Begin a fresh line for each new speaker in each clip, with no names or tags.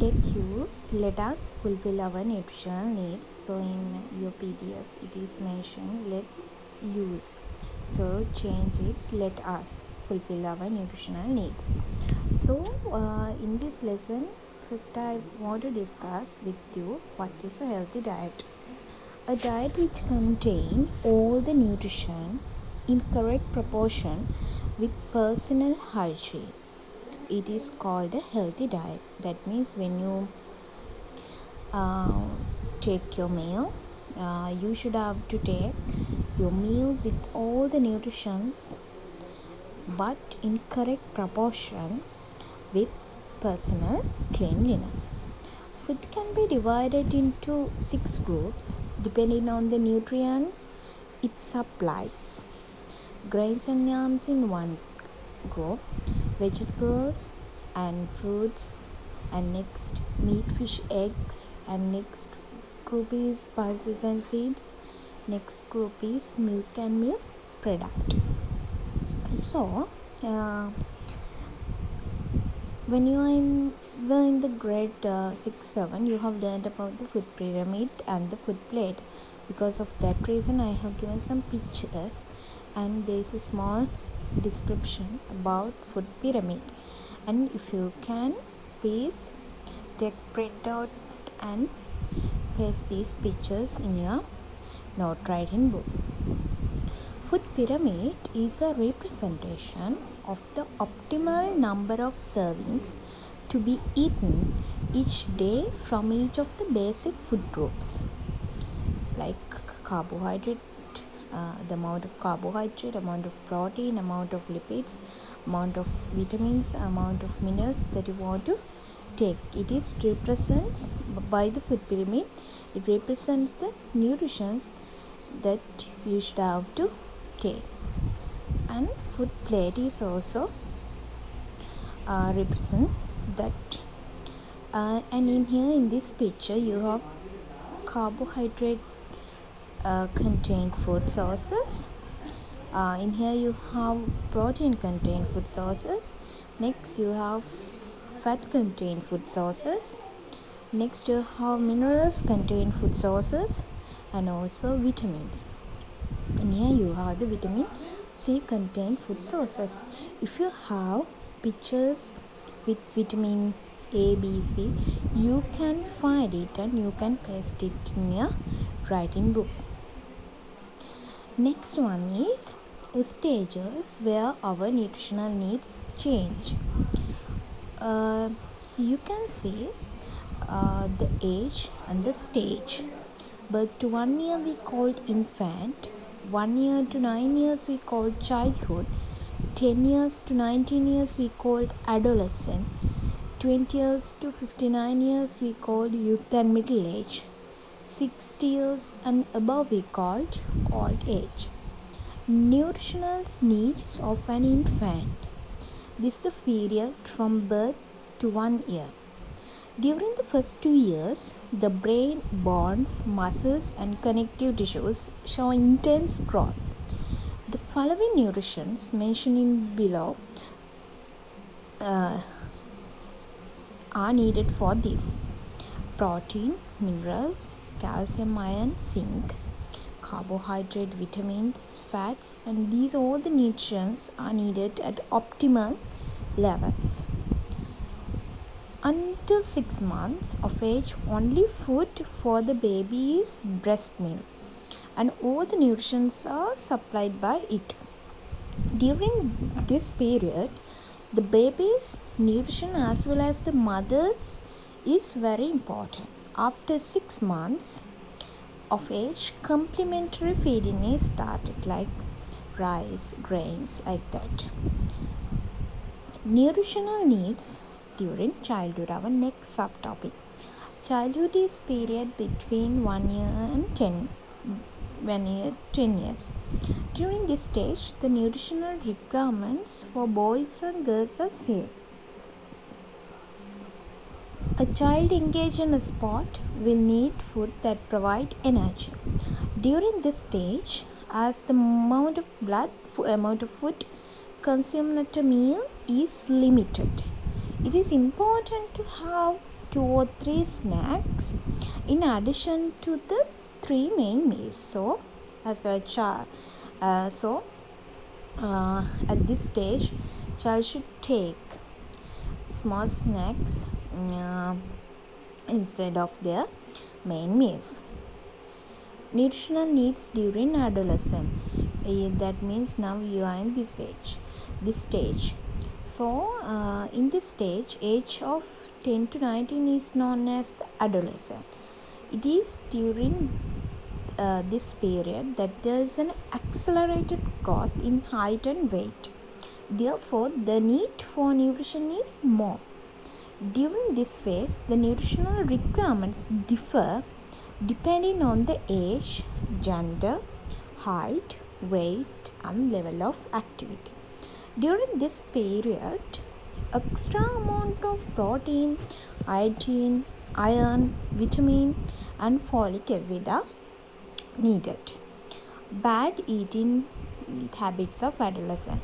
let us fulfill our nutritional needs. So in your PDF it is mentioned let's use. So change it, let us fulfill our nutritional needs. So in this lesson, first I want to discuss with you what is a healthy diet. A diet which contains all the nutrition in correct proportion with personal hygiene. It is called a healthy diet. That means when you take your meal, you should have to take your meal with all the nutritions but in correct proportion with personal cleanliness. Food can be divided into 6 groups depending on the nutrients it supplies. Grains and yams in one group, vegetables and fruits, and next meat, fish, eggs, and next group is pulses and seeds, next group is milk and milk product. So when you are in the grade 6-7, you have learned about the food pyramid and the food plate. Because of that reason I have given some pictures and there is a small description about food pyramid, and if you can please take print out and paste these pictures in your note writing book. Food pyramid is a representation of the optimal number of servings to be eaten each day from each of the basic food groups, like carbohydrate, the amount of carbohydrate, amount of protein, amount of lipids, amount of vitamins, amount of minerals that you want to take. It is represents by the food pyramid. It represents the nutrition that you should have to take. And food plate is also represent that. And in here in this picture you have carbohydrate contained food sources. In here you have protein contained food sources. Next you have fat contained food sources. Next you have minerals contained food sources and also vitamins. And here you have the vitamin C contained food sources. If you have pictures with vitamin A, B, C, you can find it and you can paste it in your writing book. Next one is stages where our nutritional needs change. You can see the age and the stage. Birth to 1 year we called infant, 1 year to 9 years we called childhood, 10 years to 19 years we called adolescent, 20 years to 59 years we called youth and middle age, 60 years and above we called old age. Nutritional needs of an infant. This is the period from birth to 1 year. During the first 2 years, the brain, bones, muscles and connective tissues show intense growth. The following nutrients mentioned below are needed for this: protein, minerals, calcium, iron, zinc, carbohydrate, vitamins, fats, and these all the nutrients are needed at optimal levels. Until 6 months of age, only food for the baby is breast milk, and all the nutrients are supplied by it. During this period, the baby's nutrition as well as the mother's is very important. After 6 months of age, complementary feeding is started, like rice, grains, like that. Nutritional needs during childhood, our next subtopic. Childhood is period between 1 year and 10 years. During this stage, the nutritional requirements for boys and girls are same. A child engaged in a sport will need food that provide energy. During this stage, as the amount of food consumed at a meal is limited, it is important to have 2 or 3 snacks in addition to the 3 main meals. So as a child, at this stage, child should take small snacks instead of their main meals. Nutritional needs during adolescence. That means now you are in this stage. So in this stage, age of 10 to 19 is known as the adolescent. It is during this period that there is an accelerated growth in height and weight. Therefore, the need for nutrition is more. During this phase, the nutritional requirements differ depending on the age, gender, height, weight, and level of activity. During this period, extra amount of protein, iodine, iron, vitamin, and folic acid are needed. Bad eating habits of adolescent.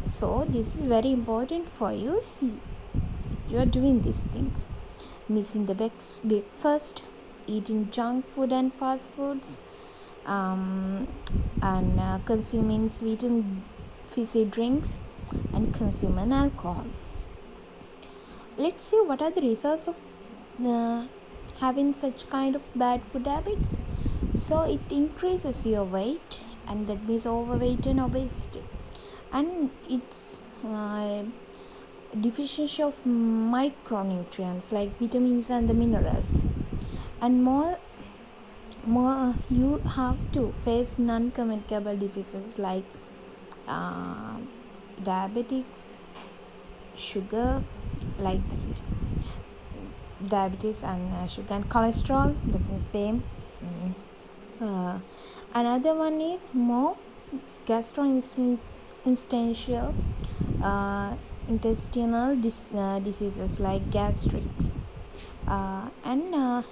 So this is very important for you. You are doing these things. Missing the breakfast, eating junk food and fast foods, and consuming sweetened fizzy drinks, and consuming alcohol. Let's see what are the results of having such kind of bad food habits. So it increases your weight, and that means overweight and obesity, and it's deficiency of micronutrients like vitamins and the minerals, and more you have to face non-communicable diseases like diabetics, sugar, like that. Diabetes and sugar and cholesterol, that's the same. Another one is more gastrointestinal intestinal diseases like gastrics, and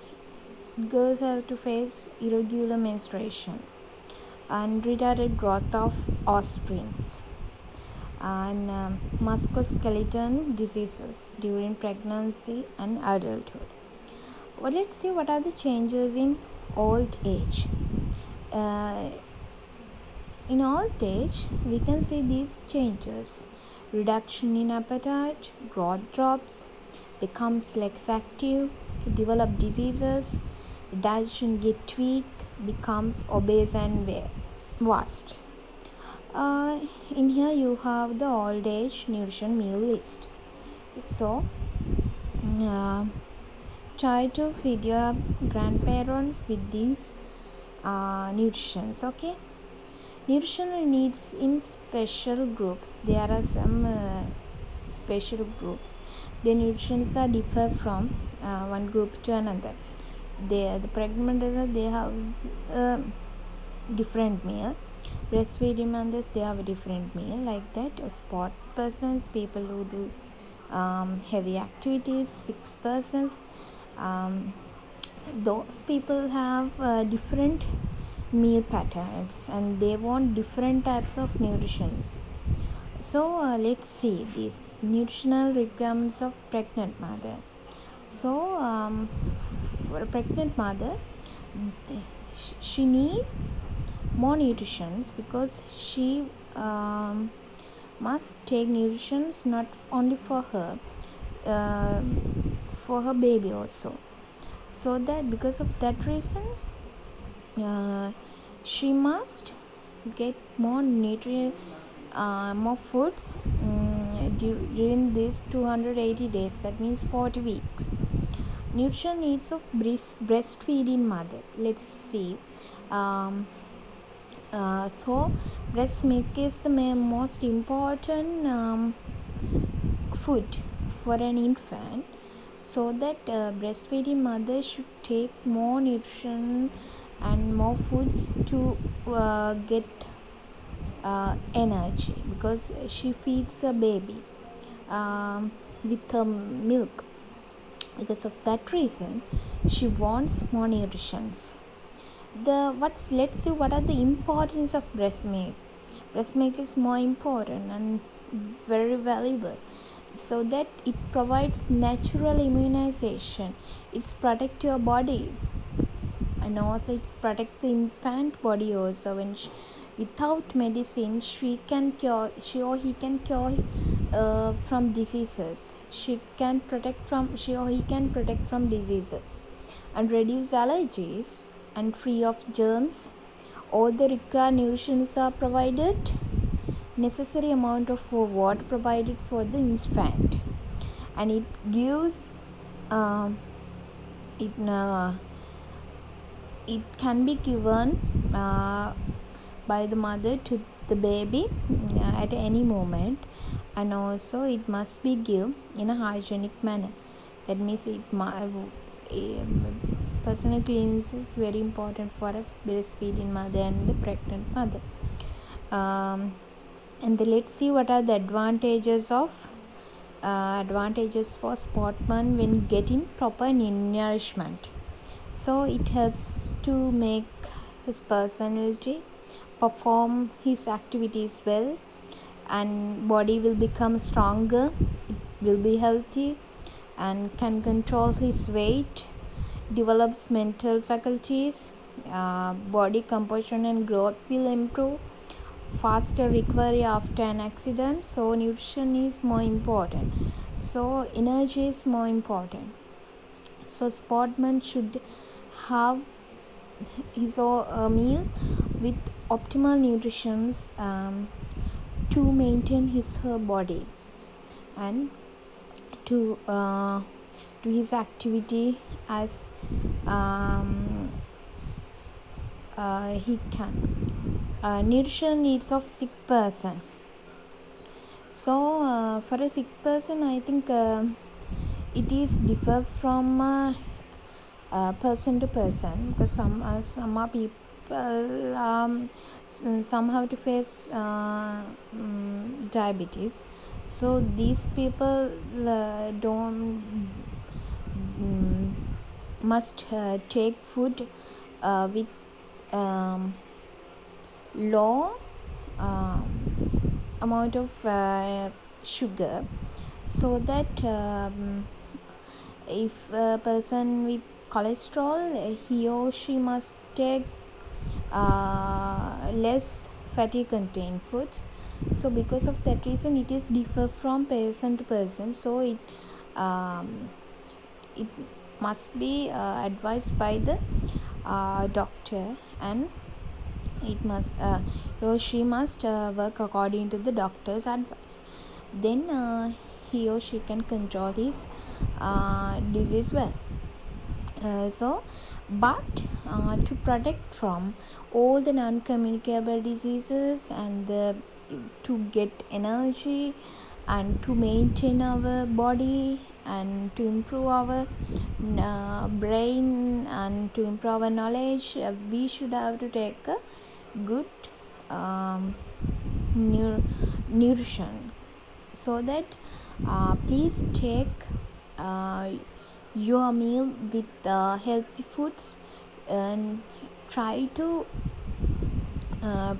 girls have to face irregular menstruation and retarded growth of offsprings, and musculoskeletal diseases during pregnancy and adulthood. Well, let's see what are the changes in old age. In old age, we can see these changes: reduction in appetite, growth drops, becomes less active, develop diseases, digestion get weak, becomes obese and vast. In here you have the old age nutrition meal list. So try to feed your grandparents with these nutritions. Okay, nutritional needs in special groups. There are some special groups. The nutritions are differ from one group to another. The pregnant mothers, they have different meal. Breastfeeding mothers, they have a different meal, like that. Sport persons, people who do heavy activities, 6 persons, those people have different meal patterns, and they want different types of nutritions. So let's see these nutritional requirements of pregnant mother. So for a pregnant mother, she need more nutritions because she must take nutritions not only for her, for her baby also. So that because of that reason, she must get more more foods during these 280 days, that means 40 weeks. Nutrition needs of breastfeeding mother. Let's see. So breast milk is the most important food for an infant, so that breastfeeding mother should take more nutrition and more foods to get energy, because she feeds a baby with her milk. Because of that reason, she wants more nutritions. Let's see what are the importance of breast milk. Breast milk is more important and very valuable. so that it provides natural immunization. It's protect your body, and also it's protect the infant body also. When without medicine she or he can cure from diseases. She or he can protect from diseases and reduce allergies and free of germs. All the required nutrients are provided, necessary amount of water provided for the infant, and it gives it it can be given by the mother to the baby at any moment, and also it must be given in a hygienic manner. That means personal cleanliness is very important for a breastfeeding mother and the pregnant mother. And let's see what are the advantages for sportsman when getting proper nourishment. So it helps to make his personality perform his activities well, and body will become stronger, it will be healthy, and can control his weight, develops mental faculties, body composition and growth will improve, faster recovery after an accident. So nutrition is more important, so energy is more important. So sportsman should have his meal with optimal nutrition to maintain her body and to do his activity as he can. Nutrition needs of sick person. So for a sick person, I think it is differ from person to person, because some are people some have to face diabetes. So these people don't must take food with low amount of sugar, so that if a person with cholesterol, he or she must take less fatty contained foods. So because of that reason, it is differ from person to person. So it must be advised by the doctor, and it must he or she must work according to the doctor's advice. Then he or she can control his disease well. But to protect from all the non-communicable diseases, and to get energy, and to maintain our body, and to improve our brain, and to improve our knowledge, we should have to take a good nutrition. So that please take your meal with healthy foods, and try to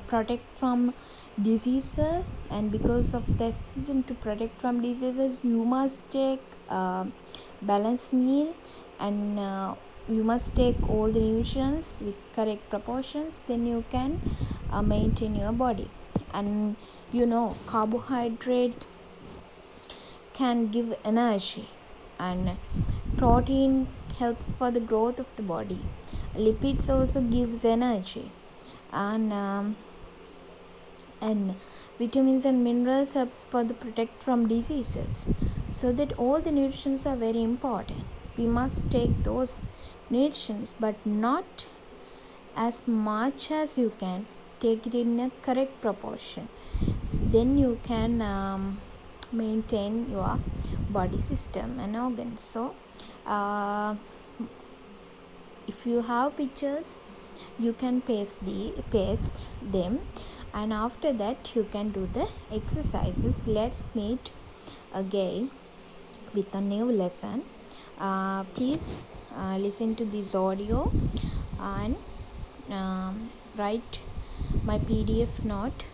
protect from diseases. And because of this reason, to protect from diseases, you must take balanced meal, and you must take all the nutrients with correct proportions. Then you can maintain your body. And carbohydrate can give energy, and protein helps for the growth of the body. Lipids also gives energy, and vitamins and minerals helps for the protect from diseases. So that all the nutrients are very important. We must take those nutrients, but not as much as you can. Take it in a correct proportion. Then you can maintain your body system and organs. So if you have pictures, you can paste them, and after that you can do the exercises. Let's meet again with a new lesson. Please listen to this audio, and write my PDF note